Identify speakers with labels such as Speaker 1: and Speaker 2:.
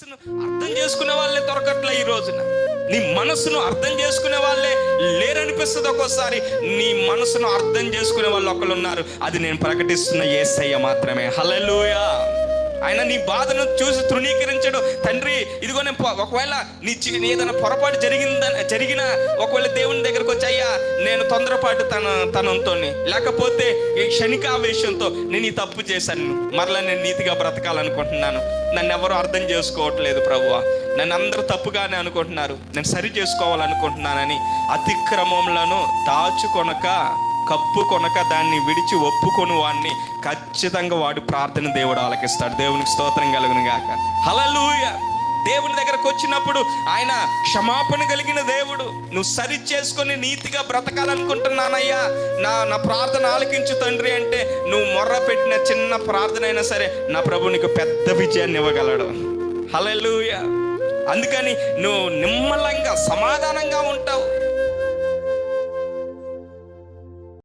Speaker 1: అర్థం చేసుకునే వాళ్ళే దొరకట్లే ఈ రోజున. నీ మనసును అర్థం చేసుకునే వాళ్ళే లేరనిపిస్తుంది ఒక్కోసారి. నీ మనసును అర్థం చేసుకునే వాళ్ళు ఒకళ్ళు ఉన్నారు, అది నేను ప్రకటిస్తున్న యేసయ్య మాత్రమే. హల్లెలూయా. ఆయన నీ బాధను చూసి తృణీకరించడు. తండ్రి ఇదిగో నేను ఒకవేళ నీ ఏదైనా పొరపాటు జరిగినా ఒకవేళ దేవుని దగ్గరకు వచ్చి, అయ్యా నేను తొందరపాటు తనంతో లేకపోతే ఈ క్షణికావేశంతో నేను ఈ తప్పు చేశాను, మరలా నేను నీతిగా బ్రతకాలనుకుంటున్నాను, నన్ను ఎవరు అర్థం చేసుకోవట్లేదు ప్రభువా, నన్ను అందరూ తప్పుగానే అనుకుంటున్నారు, నేను సరి చేసుకోవాలనుకుంటున్నానని అతిక్రమములను దాచుకొనక కప్పుకొనక దాన్ని విడిచి ఒప్పుకొని వాడిని ఖచ్చితంగా వాడు ప్రార్థన దేవుడు ఆలకిస్తాడు. దేవునికి స్తోత్రం కలుగును గాక. హల్లెలూయా. దేవుని దగ్గరకు వచ్చినప్పుడు ఆయన క్షమాపణ కలిగిన దేవుడు. నువ్వు సరి చేసుకొని నీతిగా బ్రతకాలనుకుంటున్నానయ్యా, నా ప్రార్థన ఆలకించు తండ్రి అంటే, నువ్వు మొర్ర పెట్టిన చిన్న ప్రార్థన అయినా సరే నా ప్రభు నీకు పెద్ద విజయాన్ని ఇవ్వగలడు. హల్లెలూయా. అందుకని నువ్వు నిమ్మలంగా సమాధానంగా ఉంటావు.